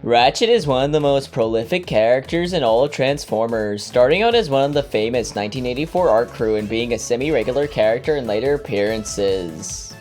Ratchet is one of the most prolific characters in all of Transformers, starting out as one of the famous 1984 art crew and being a semi-regular character in later appearances.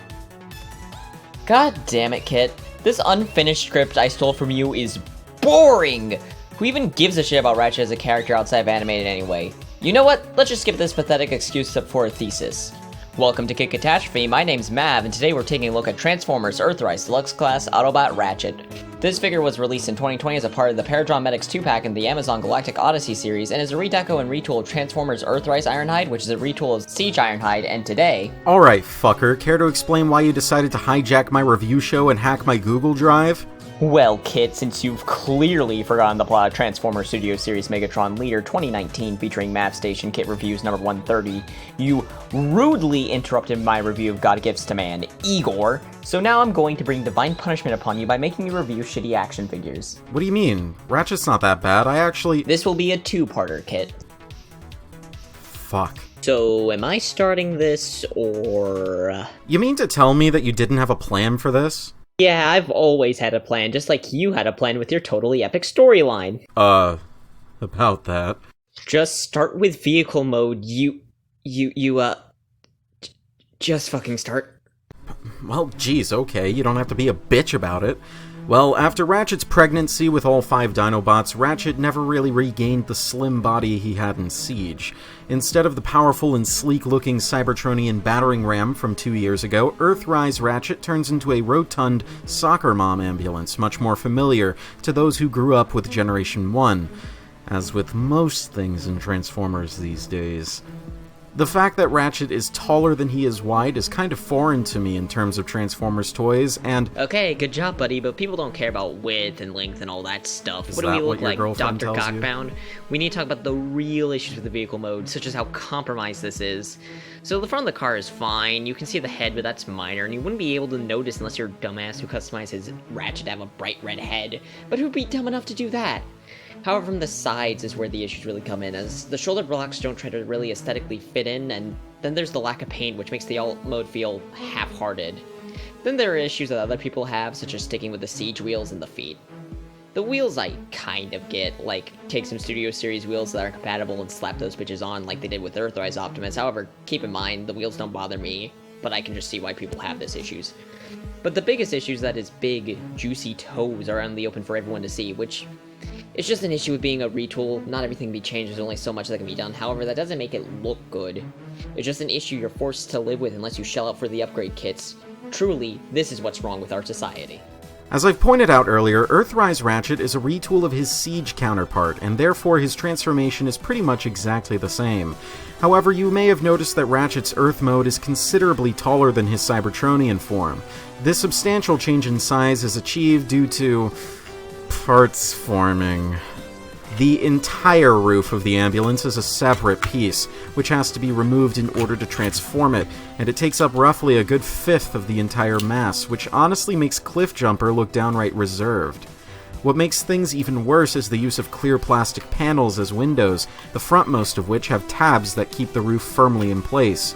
God damn it, Kit. This unfinished script I stole from you is boring! Who even gives a shit about Ratchet as a character outside of animated anyway? You know what? Let's just skip this pathetic excuse for a thesis. Welcome to Kit Katastrophe, my name's MAV, and today we're taking a look at Transformers Earthrise Deluxe Class Autobot Ratchet. This figure was released in 2020 as a part of the Paradron Medics 2-pack in the Amazon Galactic Odyssey series, and is a redeco and retool of Transformers Earthrise Ironhide, which is a retool of Siege Ironhide, and today... Alright, fucker, care to explain why you decided to hijack my review show and hack my Google Drive? Well, Kit, since you've clearly forgotten the plot of Transformers Studio Series Megatron Leader 2019 featuring MAV Station Kit Reviews number 130, you rudely interrupted my review of God Gives to Man, Igor, so now I'm going to bring divine punishment upon you by making you review shitty action figures. What do you mean? Ratchet's not that bad, I actually... This will be a two-parter, Kit. Fuck. So, am I starting this, or... You mean to tell me that you didn't have a plan for this? Yeah, I've always had a plan, just like you had a plan with your totally epic storyline. About that. Just start with vehicle mode, just fucking start. Well, geez, okay, you don't have to be a bitch about it. Well, after Ratchet's pregnancy with all 5 Dinobots, Ratchet never really regained the slim body he had in Siege. Instead of the powerful and sleek-looking Cybertronian battering ram from 2 years ago, Earthrise Ratchet turns into a rotund soccer mom ambulance, much more familiar to those who grew up with Generation 1, as with most things in Transformers these days. The fact that Ratchet is taller than he is wide is kind of foreign to me in terms of Transformers toys, and... Okay, good job, buddy, but people don't care about width and length and all that stuff. What do we look like, Dr. Cockbound? We need to talk about the real issues with the vehicle mode, such as how compromised this is. So the front of the car is fine, you can see the head, but that's minor, and you wouldn't be able to notice unless you're a dumbass who customizes Ratchet to have a bright red head. But who'd be dumb enough to do that? However, from the sides is where the issues really come in, as the shoulder blocks don't try to really aesthetically fit in, and then there's the lack of paint, which makes the alt mode feel half-hearted. Then there are issues that other people have, such as sticking with the Siege wheels and the feet. The wheels I kind of get, like, take some Studio Series wheels that are compatible and slap those bitches on like they did with Earthrise Optimus. However, keep in mind, the wheels don't bother me, but I can just see why people have these issues. But the biggest issue is that his big, juicy toes are out in the open for everyone to see, which... It's just an issue with being a retool. Not everything can be changed, there's only so much that can be done. However, that doesn't make it look good. It's just an issue you're forced to live with unless you shell out for the upgrade kits. Truly, this is what's wrong with our society. As I've pointed out earlier, Earthrise Ratchet is a retool of his Siege counterpart, and therefore his transformation is pretty much exactly the same. However, you may have noticed that Ratchet's Earth mode is considerably taller than his Cybertronian form. This substantial change in size is achieved due to... parts forming. The entire roof of the ambulance is a separate piece, which has to be removed in order to transform it, and it takes up roughly a good fifth of the entire mass, which honestly makes Cliffjumper look downright reserved. What makes things even worse is the use of clear plastic panels as windows, the frontmost of which have tabs that keep the roof firmly in place.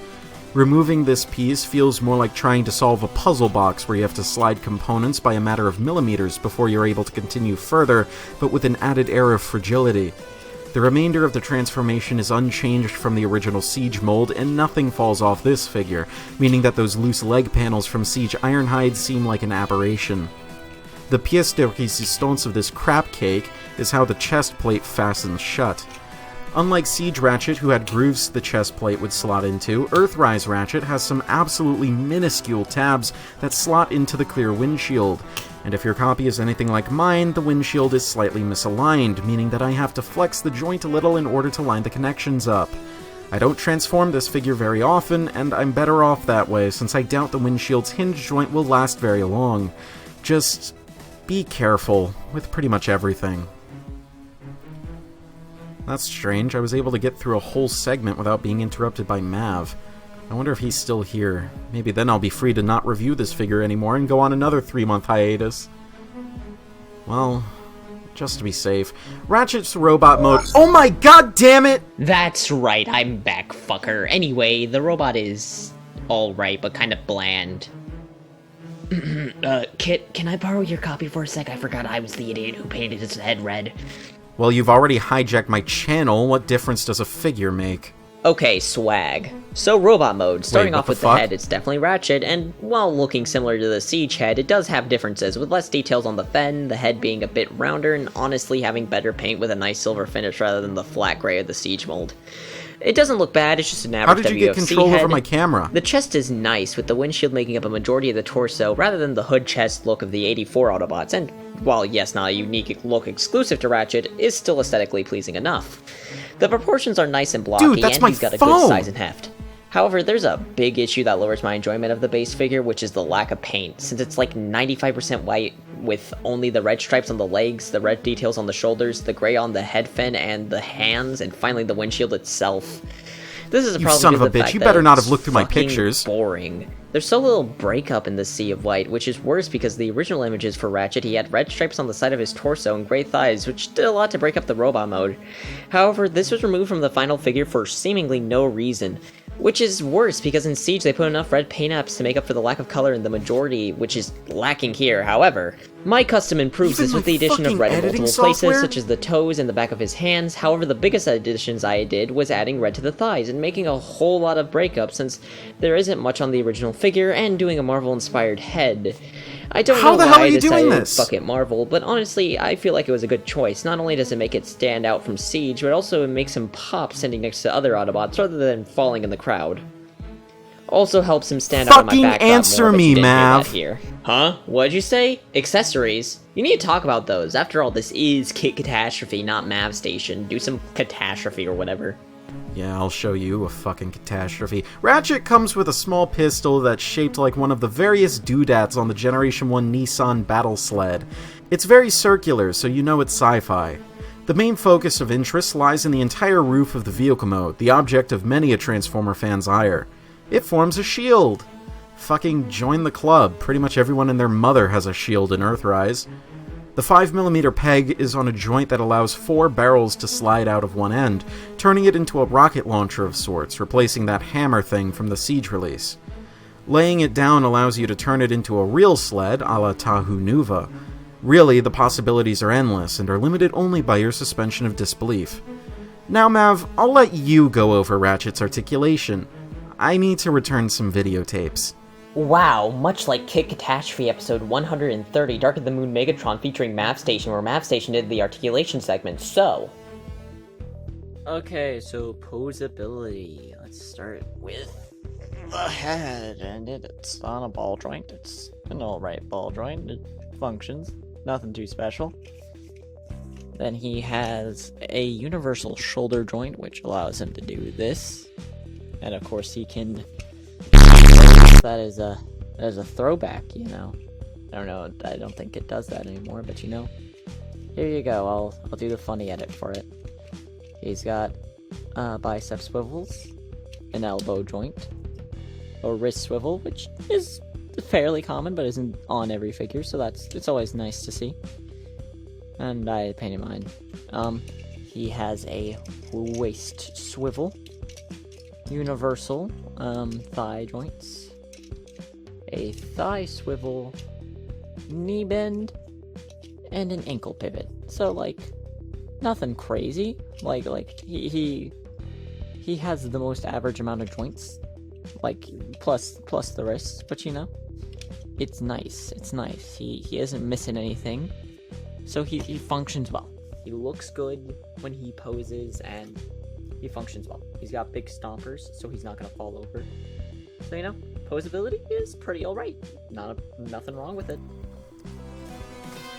Removing this piece feels more like trying to solve a puzzle box where you have to slide components by a matter of millimeters before you're able to continue further, but with an added air of fragility. The remainder of the transformation is unchanged from the original Siege mold, and nothing falls off this figure, meaning that those loose leg panels from Siege Ironhide seem like an aberration. The pièce de résistance of this crap cake is how the chest plate fastens shut. Unlike Siege Ratchet, who had grooves the chest plate would slot into, Earthrise Ratchet has some absolutely minuscule tabs that slot into the clear windshield. And if your copy is anything like mine, the windshield is slightly misaligned, meaning that I have to flex the joint a little in order to line the connections up. I don't transform this figure very often, and I'm better off that way, since I doubt the windshield's hinge joint will last very long. Just be careful with pretty much everything. That's strange, I was able to get through a whole segment without being interrupted by MAV. I wonder if he's still here. Maybe then I'll be free to not review this figure anymore and go on another 3-month hiatus. Well, just to be safe. Ratchet's robot mode— oh my god damn it! That's right, I'm back, fucker. Anyway, the robot is alright, but kind of bland. Kit, can I borrow your copy for a sec? I forgot I was the idiot who painted his head red. Well, you've already hijacked my channel. What difference does a figure make? Okay, swag. So, robot mode. Starting off with the fuck? head, it's definitely Ratchet, and while looking similar to the Siege head, it does have differences, with less details on the fin, the head being a bit rounder, and honestly having better paint with a nice silver finish rather than the flat gray of the Siege mold. It doesn't look bad, it's just an average WFC head. How did you get control over my camera? The chest is nice, with the windshield making up a majority of the torso, rather than the hood chest look of the 84 Autobots, and while yes, not a unique look exclusive to Ratchet, is still aesthetically pleasing enough. The proportions are nice and blocky, Dude, that's and my he's got a phone! good size and heft. However, there's a big issue that lowers my enjoyment of the base figure, which is the lack of paint, since it's like 95% white with only the red stripes on the legs, the red details on the shoulders, the gray on the head fin and the hands, and finally the windshield itself. This is a problem. You son of a bitch, you better not have looked through my pictures. Boring. There's so little breakup in the sea of white, which is worse because the original images for Ratchet, he had red stripes on the side of his torso and gray thighs, which did a lot to break up the robot mode. However, this was removed from the final figure for seemingly no reason. Which is worse, because in Siege they put enough red paint apps to make up for the lack of color in the majority, which is lacking here. However, my custom improves this with the addition of red in multiple places, such as the toes and the back of his hands. However, the biggest additions I did was adding red to the thighs, and making a whole lot of breakup, since there isn't much on the original figure, and doing a Marvel-inspired head. I don't know why I decided to fuck it Marvel, but honestly, I feel like it was a good choice. Not only does it make it stand out from Siege, but also it makes him pop standing next to other Autobots rather than falling in the crowd. Also helps him stand out in my backdrop answer me, Mav. Here. Huh? What'd you say? Accessories? You need to talk about those. After all, this is Kit Katastrophe, not MAV Station. Do some catastrophe or whatever. Yeah, I'll show you a fucking catastrophe. Ratchet comes with a small pistol that's shaped like one of the various doodads on the Generation 1 Nissan battle sled. It's very circular, so you know it's sci-fi. The main focus of interest lies in the entire roof of the vehicle mode, the object of many a Transformer fan's ire. It forms a shield! Fucking join the club. Pretty much everyone and their mother has a shield in Earthrise. The 5mm peg is on a joint that allows 4 barrels to slide out of one end, turning it into a rocket launcher of sorts, replacing that hammer thing from the Siege release. Laying it down allows you to turn it into a real sled, a la Tahu Nuva. Really, the possibilities are endless, and are limited only by your suspension of disbelief. Now, Mav, I'll let you go over Ratchet's articulation. I need to return some videotapes. Wow, much like Kit Katastrophe episode 130, Dark of the Moon Megatron featuring MAV Station, where MAV Station did the articulation segment, so... Okay, so posability. Let's start with the head, and it's on a ball joint. It's an alright ball joint. It functions. Nothing too special. Then he has a universal shoulder joint, which allows him to do this. And of course he can... That is a throwback, you know. I don't know, I don't think it does that anymore, but you know. Here you go, I'll do the funny edit for it. He's got bicep swivels, an elbow joint, a wrist swivel, which is fairly common, but isn't on every figure, so it's always nice to see. And I painted mine. He has a waist swivel, universal thigh joints, a thigh swivel, knee bend, and an ankle pivot. So like nothing crazy. Like he has the most average amount of joints, like plus the wrists, but you know, it's nice. It's nice. He isn't missing anything, so he functions well. He looks good when he poses, and he functions well. He's got big stompers, so he's not gonna fall over. So you know, posability is pretty alright. Nothing wrong with it.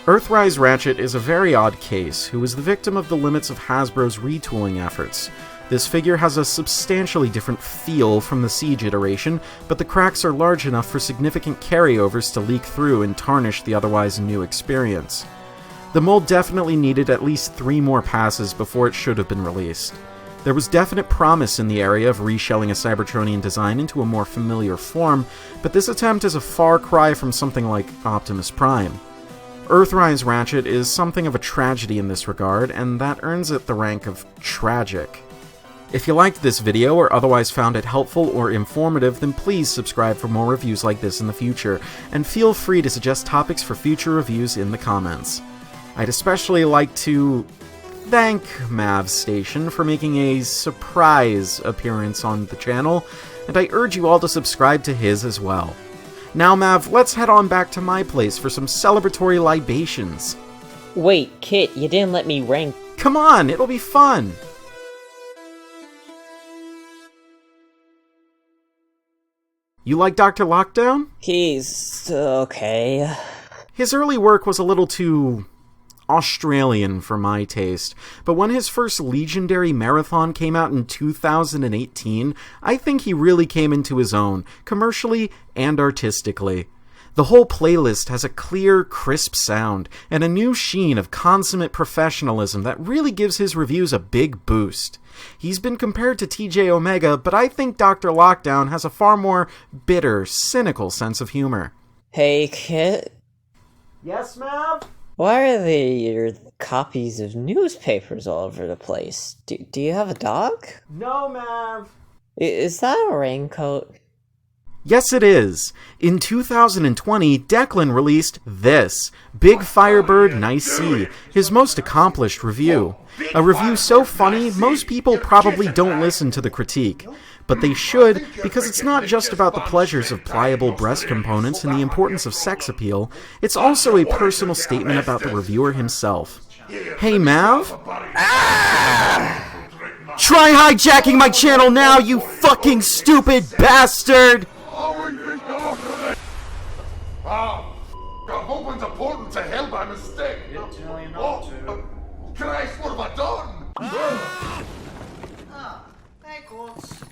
Earthrise Ratchet is a very odd case, who is the victim of the limits of Hasbro's retooling efforts. This figure has a substantially different feel from the Siege iteration, but the cracks are large enough for significant carryovers to leak through and tarnish the otherwise new experience. The mold definitely needed at least 3 more passes before it should have been released. There was definite promise in the area of reshelling a Cybertronian design into a more familiar form, but this attempt is a far cry from something like Optimus Prime. Earthrise Ratchet is something of a tragedy in this regard, and that earns it the rank of tragic. If you liked this video or otherwise found it helpful or informative, then please subscribe for more reviews like this in the future, and feel free to suggest topics for future reviews in the comments. I'd especially like to thank MAV Station for making a surprise appearance on the channel, and I urge you all to subscribe to his as well. Now, Mav, let's head on back to my place for some celebratory libations. Wait, Kit, you didn't let me rank. Come on, it'll be fun! You like Dr. Lockdown? He's okay. His early work was a little too Australian for my taste, but when his first legendary marathon came out in 2018, I think he really came into his own, commercially and artistically. The whole playlist has a clear, crisp sound, and a new sheen of consummate professionalism that really gives his reviews a big boost. He's been compared to TJ Omega, but I think Dr. Lockdown has a far more bitter, cynical sense of humor. Hey, Kit? Yes, Mav? Why are there copies of newspapers all over the place? Do you have a dog? No, Mav. Is that a raincoat? Yes, it is. In 2020, Declan released this, Big Firebird Nice C, his most accomplished review. A review so funny, most people probably don't listen to the critique. But they should, because it's not just about the pleasures of pliable breast components and the importance of sex appeal, it's also a personal statement about the reviewer himself. Hey, Mav? Ah! Try hijacking my channel now, you fucking stupid bastard! I'm hoping to port to hell by mistake. Can I ask what have I done? Hey, Courts.